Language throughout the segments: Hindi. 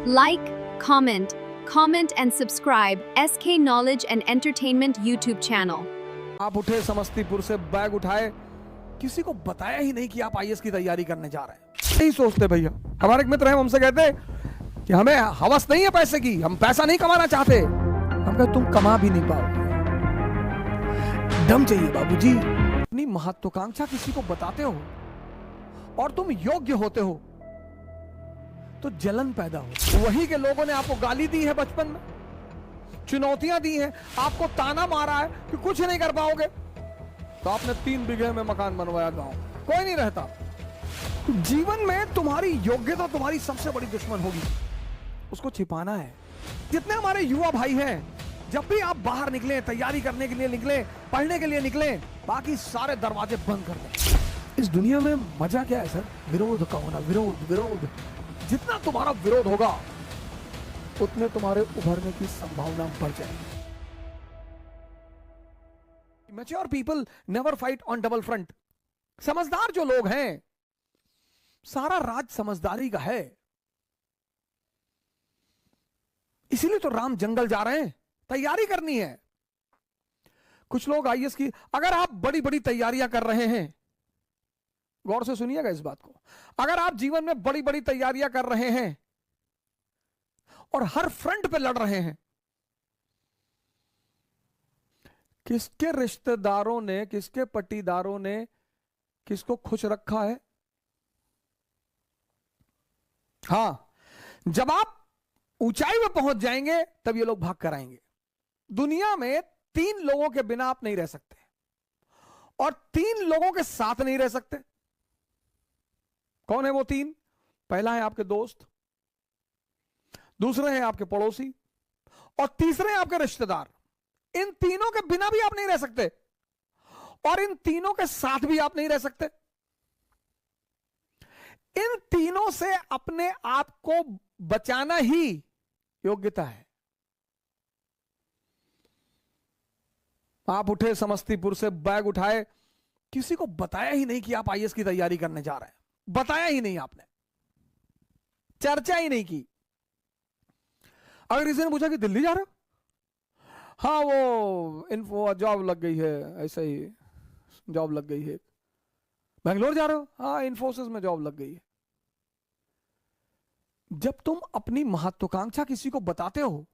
Like, comment and subscribe SK Knowledge and Entertainment YouTube channel. आप उठे समस्तीपुर से, बैग उठाए, किसी को बताया ही नहीं कि आप आईएएस की तैयारी करने जा रहे हैं। नहीं सोचते भैया। हमारे एक मित्र हैं, हमसे कहते हैं कि हमें हवस नहीं है पैसे की, हम पैसा नहीं कमाना चाहते। हम कहते तुम कमा भी नहीं पाओगे, दम चाहिए बाबूजी। अपनी महत्वाकांक्षा किसी को बताते हो और तुम योग्य होते हो तो जलन पैदा हो। वही के लोगों ने आपको गाली दी है बचपन में, चुनौतियां दी हैं, आपको ताना मारा है कि कुछ नहीं कर पाओगे, तो आपने 3 बीघे में मकान बनवाया गांव, कोई नहीं रहता। जीवन में तुम्हारी योग्यता तुम्हारी सबसे बड़ी दुश्मन होगी, उसको छिपाना है। जितने हमारे युवा भाई हैं, जब भी आप बाहर निकले, तैयारी करने के लिए निकले, पढ़ने के लिए निकले, बाकी सारे दरवाजे बंद कर दें। इस दुनिया में मजा क्या है सर? विरोध का होना, विरोध। जितना तुम्हारा विरोध होगा उतने तुम्हारे उभरने की संभावना बढ़ जाएगी। Mature people never fight on double front. समझदार जो लोग हैं, सारा राज समझदारी का है। इसीलिए तो राम जंगल जा रहे हैं, तैयारी करनी है। कुछ लोग आईएएस की, अगर आप बड़ी बड़ी तैयारियां कर रहे हैं, गौर से सुनिएगा इस बात को, अगर आप जीवन में बड़ी बड़ी तैयारियां कर रहे हैं और हर फ्रंट पे लड़ रहे हैं, किसके रिश्तेदारों ने, किसके पट्टीदारों ने किसको खुश रखा है? हां, जब आप ऊंचाई में पहुंच जाएंगे तब ये लोग भाग कर आएंगे। दुनिया में 3 लोगों के बिना आप नहीं रह सकते और 3 लोगों के साथ नहीं रह सकते। कौन है वो 3? पहला है आपके दोस्त, दूसरे हैं आपके पड़ोसी और तीसरे हैं आपके रिश्तेदार। इन तीनों के बिना भी आप नहीं रह सकते और इन तीनों के साथ भी आप नहीं रह सकते। इन तीनों से अपने आप को बचाना ही योग्यता है। आप उठे समस्तीपुर से, बैग उठाए, किसी को बताया ही नहीं कि आप आईएएस की तैयारी करने जा रहे हैं, बताया ही नहीं, आपने चर्चा ही नहीं की। अगर किसी ने पूछा कि दिल्ली जा रहे हो, हाँ वो इन्फो जॉब लग गई है, ऐसा ही जॉब लग गई है। बेंगलोर जा रहे हो, हाँ इन्फोसिस में जॉब लग गई है। जब तुम अपनी महत्वाकांक्षा किसी को बताते हो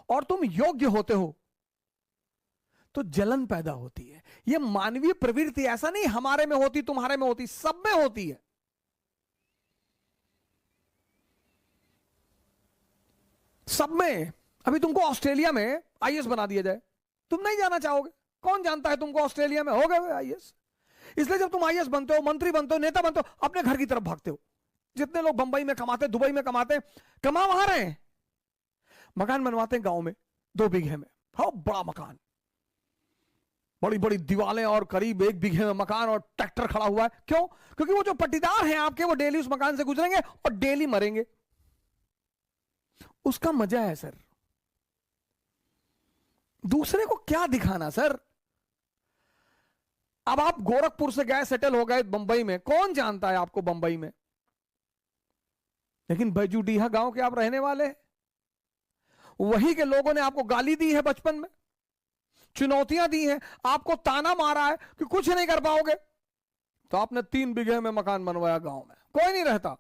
और तुम योग्य होते हो तो जलन पैदा होती है। यह मानवीय प्रवृत्ति, ऐसा नहीं हमारे में होती, तुम्हारे में होती, सब में होती है। सब में। अभी तुमको ऑस्ट्रेलिया में आईएएस बना दिया जाए, तुम नहीं जाना चाहोगे। कौन जानता है तुमको ऑस्ट्रेलिया में हो गए आईएएस। इसलिए जब तुम आईएएस बनते हो, मंत्री बनते हो, नेता बनते हो, अपने घर की तरफ भागते हो। जितने लोग बंबई में कमाते, दुबई में कमाते, कमा वहां रहे हैं, मकान बनवाते हैं गांव में 2 बीघे में, हाँ बड़ा मकान, बड़ी बड़ी दीवारें और करीब 1 बीघे में मकान और ट्रैक्टर खड़ा हुआ है। क्यों? क्योंकि वो जो पट्टीदार हैं आपके, वो डेली उस मकान से गुजरेंगे और डेली मरेंगे। उसका मजा है सर। दूसरे को क्या दिखाना सर? अब आप गोरखपुर से गए, सेटल हो गए बंबई में, कौन जानता है आपको बंबई में, लेकिन बैजूडीहा गांव के आप रहने वाले हैं। वही के लोगों ने आपको गाली दी है बचपन में, चुनौतियां दी हैं, आपको ताना मारा है कि कुछ नहीं कर पाओगे, तो आपने 3 बीघे में मकान बनवाया गांव में। कोई नहीं रहता,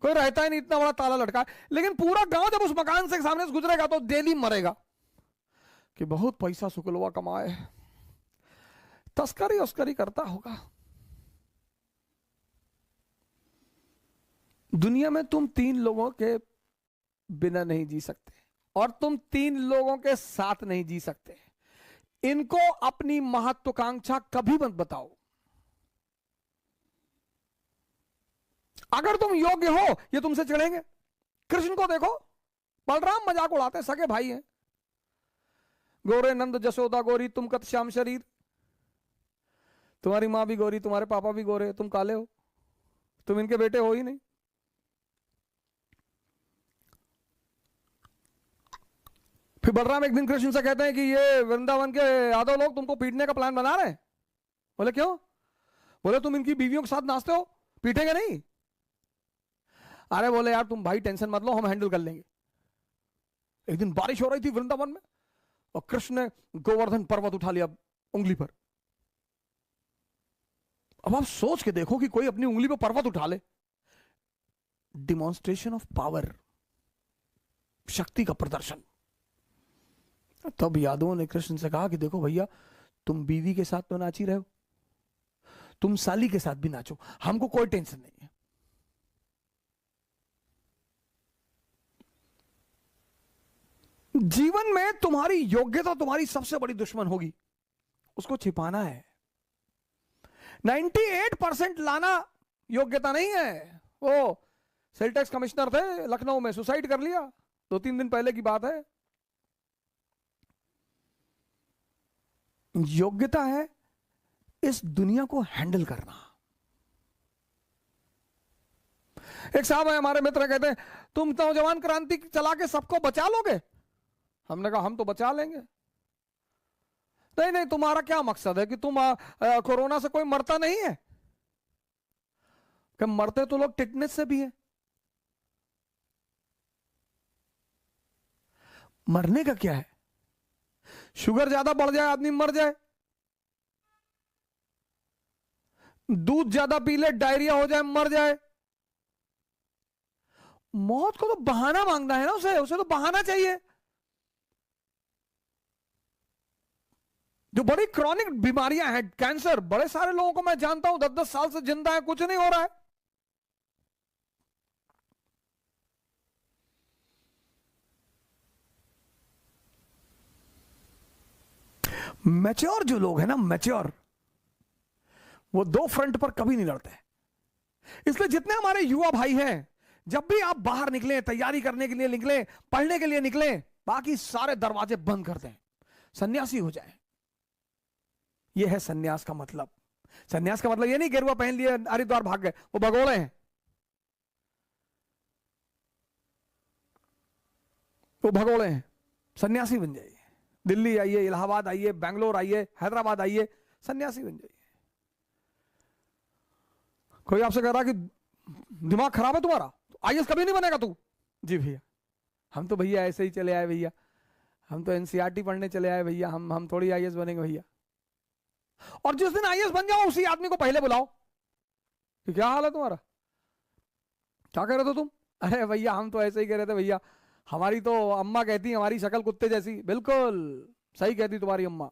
कोई रहता ही नहीं, इतना बड़ा ताला लटका है। लेकिन पूरा गांव जब उस मकान से सामने से गुजरेगा तो डेली मरेगा कि बहुत पैसा शुक्लवा कमाए, तस्करी उस्करी करता होगा। दुनिया में तुम 3 लोगों के बिना नहीं जी सकते और तुम 3 लोगों के साथ नहीं जी सकते। इनको अपनी महत्वाकांक्षा कभी मत बताओ। अगर तुम योग्य हो, ये तुमसे चिढ़ेंगे। कृष्ण को देखो, बलराम मजाक उड़ाते, सगे भाई हैं। गोरे नंद जसोदा गोरी, तुम कत श्याम शरीर। तुम्हारी मां भी गोरी, तुम्हारे पापा भी गोरे, तुम काले हो, तुम इनके बेटे हो ही नहीं। फिर बलराम एक दिन कृष्ण से कहते हैं कि ये वृंदावन के यादव लोग तुमको पीटने का प्लान बना रहे हैं। बोले क्यों? बोले तुम इनकी बीवियों के साथ नाचते हो, पीटेंगे नहीं? अरे बोले यार तुम भाई टेंशन मत लो, हम हैंडल कर लेंगे। एक दिन बारिश हो रही थी वृंदावन में और कृष्ण ने गोवर्धन पर्वत उठा लिया उंगली पर। अब आप सोच के देखो कि कोई अपनी उंगली पर पर्वत उठा ले, डिमॉन्स्ट्रेशन ऑफ पावर, शक्ति का प्रदर्शन। तब यादवों ने कृष्ण से कहा कि देखो भैया, तुम बीवी के साथ तो नाच ही रहे हो, तुम साली के साथ भी नाचो, हमको कोई टेंशन नहीं है। जीवन में तुम्हारी योग्यता तुम्हारी सबसे बड़ी दुश्मन होगी, उसको छिपाना है। 98% लाना योग्यता नहीं है। वो सेल टैक्स कमिश्नर थे लखनऊ में, सुसाइड कर लिया 2-3 दिन पहले की बात है। योग्यता है इस दुनिया को हैंडल करना। एक साहब है हमारे मित्र, कहते हैं तुम नौजवान क्रांति चला के सबको बचा लोगे। हमने कहा हम तो बचा लेंगे। नहीं नहीं, तुम्हारा क्या मकसद है कि तुम कोरोना से कोई मरता नहीं है? कि मरते तो लोग टिटनेस से भी है। मरने का क्या है? शुगर ज्यादा बढ़ जाए आदमी मर जाए, दूध ज्यादा पी ले डायरिया हो जाए मर जाए। मौत को तो बहाना मांगना है ना, उसे तो बहाना चाहिए। जो बड़ी क्रॉनिक बीमारियां हैं, कैंसर, बड़े सारे लोगों को मैं जानता हूं 10-10 साल से जिंदा है, कुछ नहीं हो रहा है। मैच्योर जो लोग हैं ना, मैच्योर, वो दो फ्रंट पर कभी नहीं लड़ते। इसलिए जितने हमारे युवा भाई हैं, जब भी आप बाहर निकले, तैयारी करने के लिए निकले, पढ़ने के लिए निकले, बाकी सारे दरवाजे बंद कर दें, सन्यासी हो जाए। यह है सन्यास का मतलब। सन्यास का मतलब यह नहीं गेरुआ पहन लिए हरिद्वार भाग गए, वो भगोड़े हैं, वो भगोड़े हैं। सन्यासी बन जाइए, दिल्ली आइए, इलाहाबाद आइए, बैंगलोर आइए, हैदराबाद आइए, सन्यासी बन जाइए। कोई आपसे कह रहा कि दिमाग खराब है तुम्हारा, आईएएस कभी नहीं बनेगा तू। जी भैया, हम तो भैया ऐसे ही चले आए भैया, हम तो एनसीईआरटी पढ़ने चले आए भैया, हम थोड़ी आईएएस बनेंगे भैया। और जिस दिन आईएएस बन जाओ उसी आदमी को पहले बुलाओ कि क्या हाल है तुम्हारा, क्या कह रहे थे तुम? अरे भैया हम तो ऐसे ही कह रहे थे भैया, हमारी तो अम्मा कहती हमारी शक्ल कुत्ते जैसी। बिल्कुल सही कहती तुम्हारी अम्मा।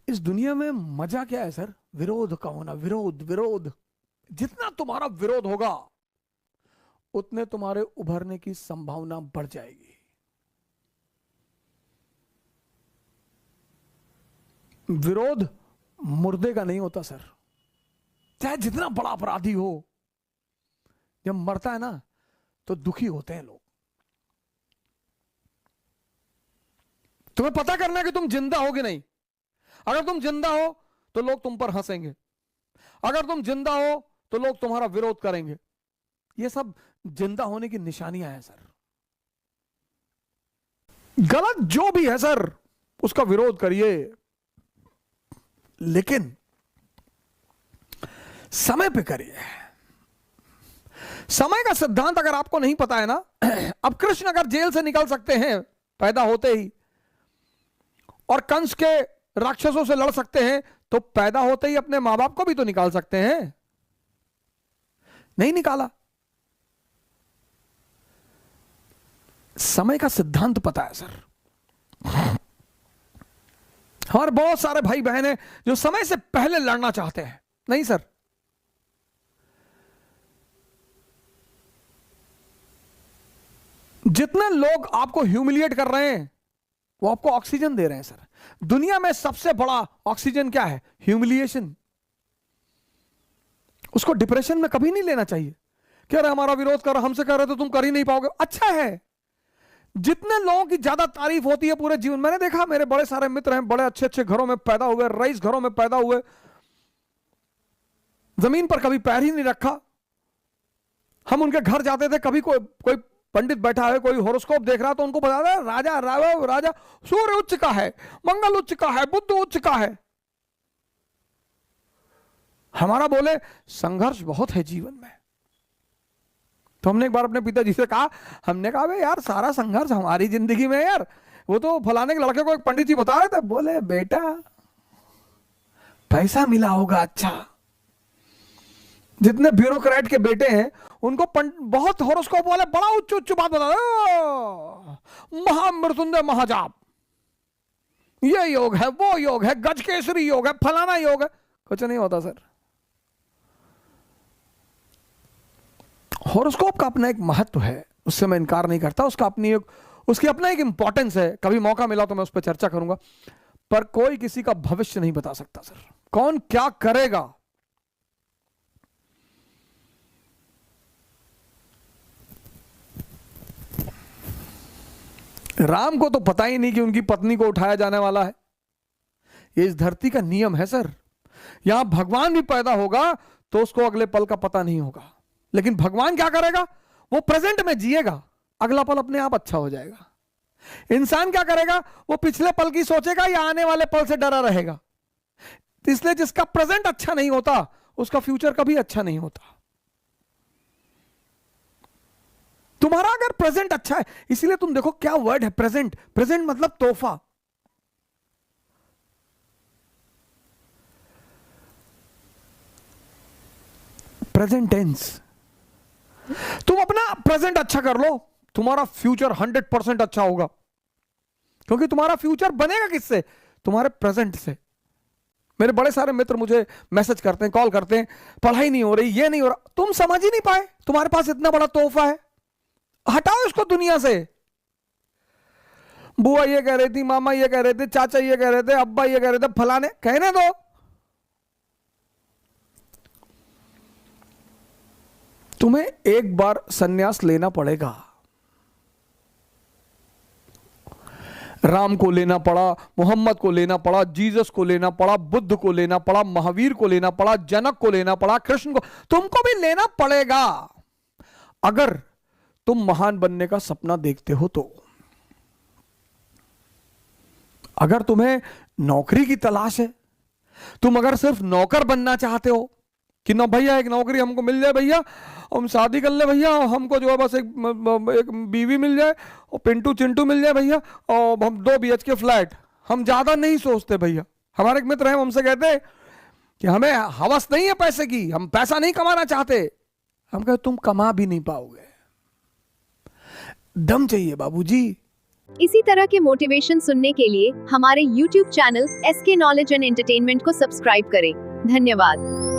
इस दुनिया में मजा क्या है सर? विरोध का होना, विरोध विरोध। जितना तुम्हारा विरोध होगा उतने तुम्हारे उभरने की संभावना बढ़ जाएगी। विरोध मुर्दे का नहीं होता सर, चाहे जितना बड़ा अपराधी हो, जब मरता है ना तो दुखी होते हैं लोग। तुम्हें पता करना है कि तुम जिंदा हो कि नहीं। अगर तुम जिंदा हो तो लोग तुम पर हंसेंगे, अगर तुम जिंदा हो तो लोग तुम्हारा विरोध करेंगे। ये सब जिंदा होने की निशानियां हैं सर। गलत जो भी है सर उसका विरोध करिए, लेकिन समय पे करिए। समय का सिद्धांत अगर आपको नहीं पता है ना, अब कृष्ण अगर जेल से निकल सकते हैं पैदा होते ही, और कंस के राक्षसों से लड़ सकते हैं, तो पैदा होते ही अपने मां बाप को भी तो निकाल सकते हैं। नहीं निकाला। समय का सिद्धांत पता है सर। हमारे बहुत सारे भाई बहन हैं जो समय से पहले लड़ना चाहते हैं। नहीं सर, जितने लोग आपको ह्यूमिलिएट कर रहे हैं वो आपको ऑक्सीजन दे रहे हैं सर। दुनिया में सबसे बड़ा ऑक्सीजन क्या है? ह्यूमिलिएशन। उसको डिप्रेशन में कभी नहीं लेना चाहिए कि अरे हमारा विरोध कर, हमसे कह रहे तो तुम कर ही नहीं पाओगे। अच्छा है, जितने लोगों की ज्यादा तारीफ होती है पूरे जीवन, मैंने देखा मेरे बड़े सारे मित्र हैं, बड़े अच्छे अच्छे घरों में पैदा हुए, रईस घरों में पैदा हुए, जमीन पर कभी पैर ही नहीं रखा। हम उनके घर जाते थे, कभी कोई पंडित बैठा है, कोई हॉरोस्कोप देख रहा तो उनको बता रहा राजा राजा सूर्य उच्च का है, मंगल उच्च का है, बुध उच्च का है। हमारा बोले संघर्ष बहुत है जीवन में। तो हमने एक बार अपने पिताजी से कहा, हमने कहा यार सारा संघर्ष हमारी जिंदगी में यार, वो तो फलाने के लड़के को एक पंडित जी बता रहे थे, बोले बेटा पैसा मिला होगा अच्छा। जितने ब्यूरोक्रेट के बेटे हैं उनको बहुत हॉरोस्कोप वाले बड़ा उच्च उच्च बात बता रहे, महामृत्युंजय महाजाप, ये योग है, वो योग है, गजकेसरी योग है, फलाना योग है। कुछ नहीं होता सर। हॉरोस्कोप का अपना एक महत्व है, उससे मैं इनकार नहीं करता, उसकी अपना एक इंपॉर्टेंस है। कभी मौका मिला तो मैं उस पर चर्चा करूंगा, पर कोई किसी का भविष्य नहीं बता सकता सर, कौन क्या करेगा। राम को तो पता ही नहीं कि उनकी पत्नी को उठाया जाने वाला है। ये इस धरती का नियम है सर। यहां भगवान भी पैदा होगा तो उसको अगले पल का पता नहीं होगा, लेकिन भगवान क्या करेगा, वो प्रेजेंट में जिएगा, अगला पल अपने आप अच्छा हो जाएगा। इंसान क्या करेगा, वो पिछले पल की सोचेगा या आने वाले पल से डरा रहेगा। इसलिए जिसका प्रेजेंट अच्छा नहीं होता उसका फ्यूचर कभी अच्छा नहीं होता। तुम्हारा अगर प्रेजेंट अच्छा है, इसीलिए तुम देखो क्या वर्ड है प्रेजेंट। प्रेजेंट मतलब तोहफा। Present tense. तुम अपना प्रेजेंट अच्छा कर लो, तुम्हारा फ्यूचर 100% अच्छा होगा, क्योंकि तुम्हारा फ्यूचर बनेगा किससे, तुम्हारे प्रेजेंट से। मेरे बड़े सारे मित्र मुझे मैसेज करते हैं, कॉल करते हैं, पढ़ाई नहीं हो रही, ये नहीं हो रहा। तुम समझ ही नहीं पाए, तुम्हारे पास इतना बड़ा तोहफा है, हटाओ इसको दुनिया से। बुआ ये कह रही थी, मामा ये कह रहे थे, चाचा ये कह रहे थे, अब्बा ये कह रहे थे, फलाने, कहने दो। तुम्हें एक बार सन्यास लेना पड़ेगा। राम को लेना पड़ा, मोहम्मद को लेना पड़ा, जीसस को लेना पड़ा, बुद्ध को लेना पड़ा, महावीर को लेना पड़ा, जनक को लेना पड़ा, कृष्ण को, तुमको भी लेना पड़ेगा अगर तुम महान बनने का सपना देखते हो तो। अगर तुम्हें नौकरी की तलाश है, तुम अगर सिर्फ नौकर बनना चाहते हो कि ना भैया एक नौकरी हमको मिल जाए भैया, हम शादी कर ले भैया, हमको जो है बस एक बीवी मिल जाए और पिंटू चिंटू मिल जाए भैया, और हम 2 BHK फ्लैट, हम ज्यादा नहीं सोचते भैया। हमारे एक मित्र हैं, हमसे कहते हैं कि हमें हवस नहीं है पैसे की, हम पैसा नहीं कमाना चाहते। हम कहते तुम कमा भी नहीं पाओगे, दम चाहिए बाबूजी। इसी तरह के मोटिवेशन सुनने के लिए हमारे YouTube channel SK knowledge and entertainment को सब्सक्राइब करें। धन्यवाद।